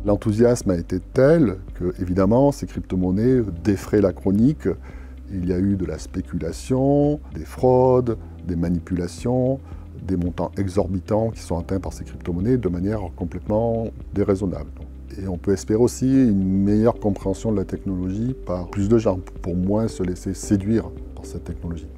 L'enthousiasme a été tel que, évidemment, ces crypto-monnaies défraient la chronique. Il y a eu de la spéculation, des fraudes, des manipulations, des montants exorbitants qui sont atteints par ces crypto-monnaies de manière complètement déraisonnable. Et on peut espérer aussi une meilleure compréhension de la technologie par plus de gens, pour moins se laisser séduire par cette technologie.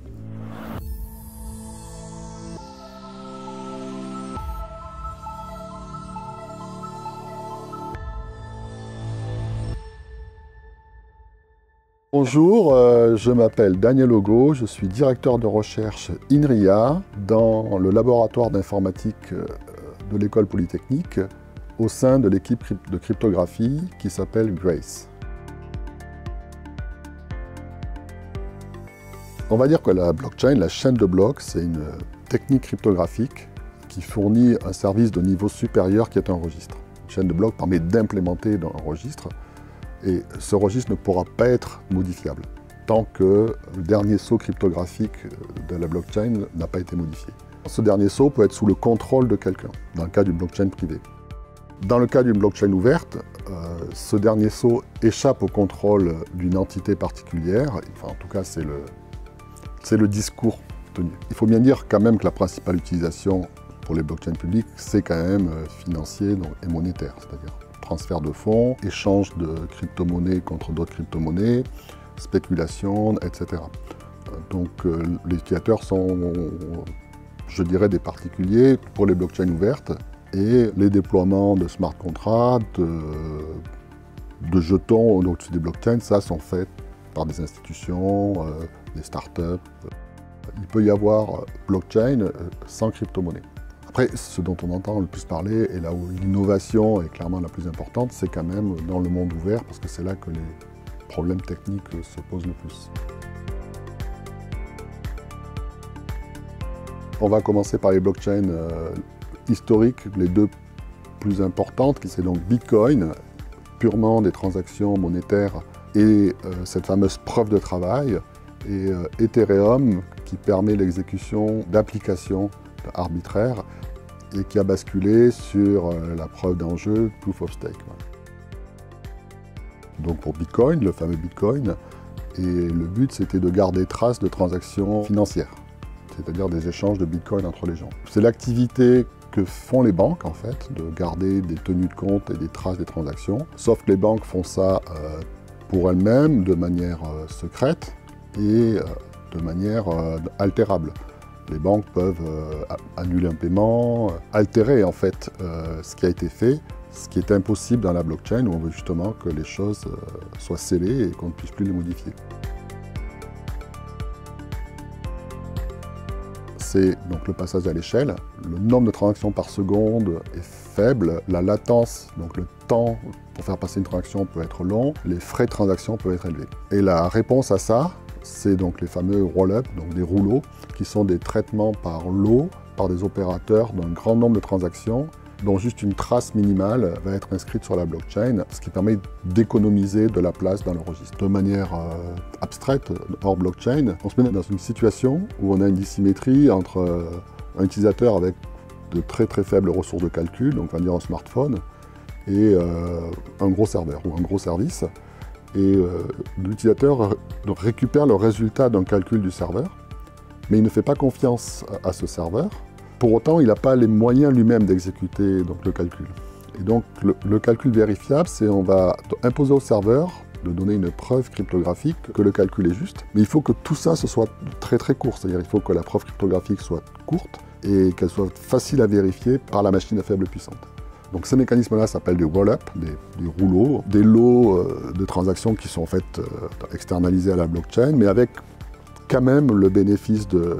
Bonjour, je m'appelle Daniel Ogo, je suis directeur de recherche INRIA dans le laboratoire d'informatique de l'École Polytechnique au sein de l'équipe de cryptographie qui s'appelle Grace. On va dire que la blockchain, la chaîne de blocs, c'est une technique cryptographique qui fournit un service de niveau supérieur qui est un registre. Une chaîne de blocs permet d'implémenter un registre. Et ce registre ne pourra pas être modifiable tant que le dernier saut cryptographique de la blockchain n'a pas été modifié. Ce dernier saut peut être sous le contrôle de quelqu'un, dans le cas d'une blockchain privée. Dans le cas d'une blockchain ouverte, ce dernier saut échappe au contrôle d'une entité particulière. Enfin, en tout cas, c'est le discours tenu. Il faut bien dire quand même que la principale utilisation pour les blockchains publiques, c'est quand même financier et monétaire, c'est-à-dire transfert de fonds, échange de crypto-monnaies contre d'autres crypto-monnaies, spéculation, etc. Donc les utilisateurs sont, je dirais, des particuliers pour les blockchains ouvertes et les déploiements de smart contracts, de jetons au-dessus des blockchains, ça sont faits par des institutions, des startups. Il peut y avoir blockchain sans crypto-monnaie. Après, ce dont on entend le plus parler, et là où l'innovation est clairement la plus importante, c'est quand même dans le monde ouvert, parce que c'est là que les problèmes techniques se posent le plus. On va commencer par les blockchains historiques, les deux plus importantes, qui c'est donc Bitcoin, purement des transactions monétaires, et cette fameuse preuve de travail, et Ethereum, qui permet l'exécution d'applications arbitraires, et qui a basculé sur la preuve d'enjeu, Proof of Stake. Donc pour Bitcoin, le fameux Bitcoin, et le but c'était de garder trace de transactions financières, c'est-à-dire des échanges de Bitcoin entre les gens. C'est l'activité que font les banques en fait, de garder des tenues de compte et des traces des transactions, sauf que les banques font ça pour elles-mêmes, de manière secrète et de manière altérable. Les banques peuvent annuler un paiement, altérer en fait ce qui a été fait, ce qui est impossible dans la blockchain où on veut justement que les choses soient scellées et qu'on ne puisse plus les modifier. C'est donc le passage à l'échelle. Le nombre de transactions par seconde est faible, la latence, donc le temps pour faire passer une transaction peut être long, les frais de transaction peuvent être élevés. Et la réponse à ça, c'est donc les fameux roll-up, donc des rouleaux, qui sont des traitements par lot, par des opérateurs d'un grand nombre de transactions, dont juste une trace minimale va être inscrite sur la blockchain, ce qui permet d'économiser de la place dans le registre. De manière abstraite, hors blockchain, on se met dans une situation où on a une dissymétrie entre un utilisateur avec de très faibles ressources de calcul, donc on va dire un smartphone, et un gros serveur ou un gros service. Et l'utilisateur récupère le résultat d'un calcul du serveur, mais il ne fait pas confiance à ce serveur. Pour autant, il n'a pas les moyens lui-même d'exécuter le calcul. Et donc, le calcul vérifiable, c'est on va imposer au serveur de donner une preuve cryptographique que le calcul est juste. Mais il faut que tout ça ce soit très court, c'est-à-dire il faut que la preuve cryptographique soit courte et qu'elle soit facile à vérifier par la machine à faible puissance. Donc ces mécanismes-là s'appellent des roll-up, des rouleaux, des lots de transactions qui sont en fait externalisés à la blockchain, mais avec quand même le bénéfice de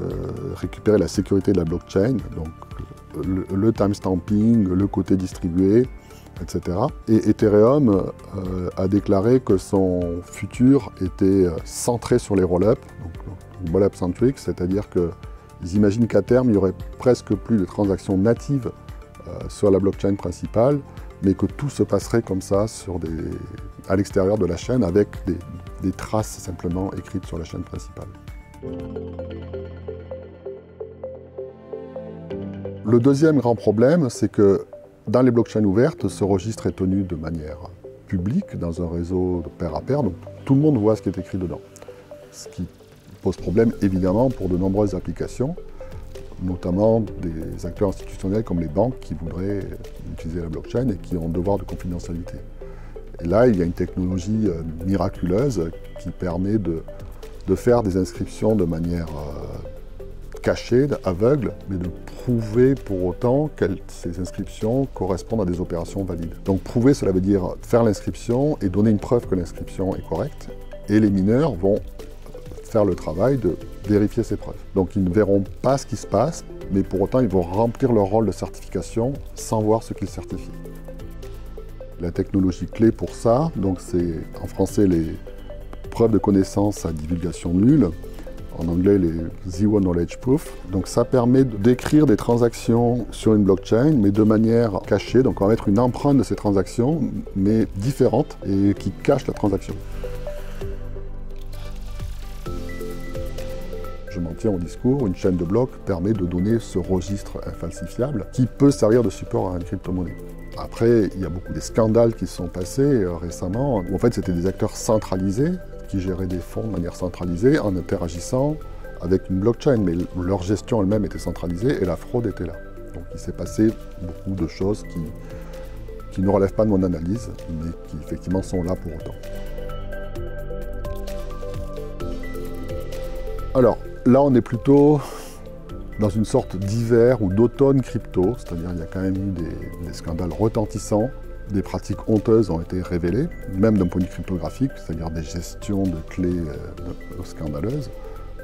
récupérer la sécurité de la blockchain, donc le timestamping, le côté distribué, etc. Et Ethereum a déclaré que son futur était centré sur les roll-up, donc roll-up centric, c'est-à-dire qu'ils imaginent qu'à terme, il n'y aurait presque plus de transactions natives sur la blockchain principale, mais que tout se passerait comme ça à l'extérieur de la chaîne avec des traces simplement écrites sur la chaîne principale. Le deuxième grand problème, c'est que Dans les blockchains ouvertes, ce registre est tenu de manière publique, dans un réseau de pair à pair, donc tout le monde voit ce qui est écrit dedans. Ce qui pose problème, évidemment, pour de nombreuses applications, notamment des acteurs institutionnels comme les banques qui voudraient utiliser la blockchain et qui ont un devoir de confidentialité. Et là, il y a une technologie miraculeuse qui permet de faire des inscriptions de manière cachée, aveugle, mais de prouver pour autant que ces inscriptions correspondent à des opérations valides. Donc prouver, cela veut dire faire l'inscription et donner une preuve que l'inscription est correcte. Et les mineurs vont faire le travail de vérifier ces preuves. Donc ils ne verront pas ce qui se passe, mais pour autant ils vont remplir leur rôle de certification sans voir ce qu'ils certifient. La technologie clé pour ça, donc c'est en français les preuves de connaissance à divulgation nulle, en anglais les Zero Knowledge Proof. Donc ça permet d'écrire des transactions sur une blockchain, mais de manière cachée. Donc on va mettre une empreinte de ces transactions, mais différente et qui cache la transaction. Je m'en tiens au discours, une chaîne de blocs permet de donner ce registre infalsifiable qui peut servir de support à une crypto-monnaie. Après, il y a beaucoup de scandales qui se sont passés récemment, où en fait c'était des acteurs centralisés qui géraient des fonds de manière centralisée en interagissant avec une blockchain, mais leur gestion elle-même était centralisée et la fraude était là. Donc il s'est passé beaucoup de choses qui ne relèvent pas de mon analyse, mais qui effectivement sont là pour autant. Alors, là, on est plutôt dans une sorte d'hiver ou d'automne crypto, c'est-à-dire qu'il y a quand même eu des scandales retentissants, des pratiques honteuses ont été révélées, même d'un point de vue cryptographique, c'est-à-dire des gestions de clés scandaleuses.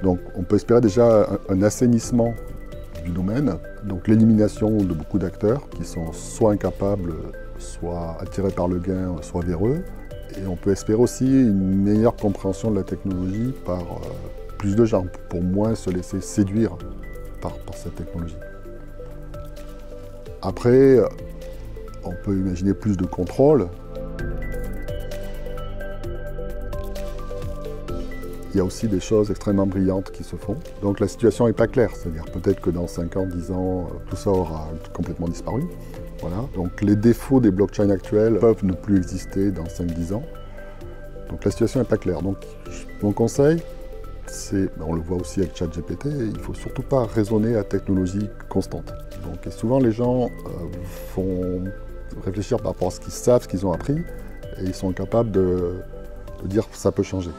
Donc on peut espérer déjà un assainissement du domaine, donc l'élimination de beaucoup d'acteurs qui sont soit incapables, soit attirés par le gain, soit véreux. Et on peut espérer aussi une meilleure compréhension de la technologie par plus de gens, pour moins se laisser séduire par cette technologie. Après, on peut imaginer plus de contrôle. Il y a aussi des choses extrêmement brillantes qui se font. Donc la situation n'est pas claire, c'est-à-dire peut-être que dans 5 ans, 10 ans, tout ça aura complètement disparu. Voilà. Donc les défauts des blockchains actuels peuvent ne plus exister dans 5-10 ans. Donc la situation n'est pas claire. Donc mon conseil, on le voit aussi avec ChatGPT, il ne faut surtout pas raisonner à technologie constante. Donc, et souvent les gens font réfléchir par rapport à ce qu'ils savent, ce qu'ils ont appris, et ils sont capables de dire que ça peut changer.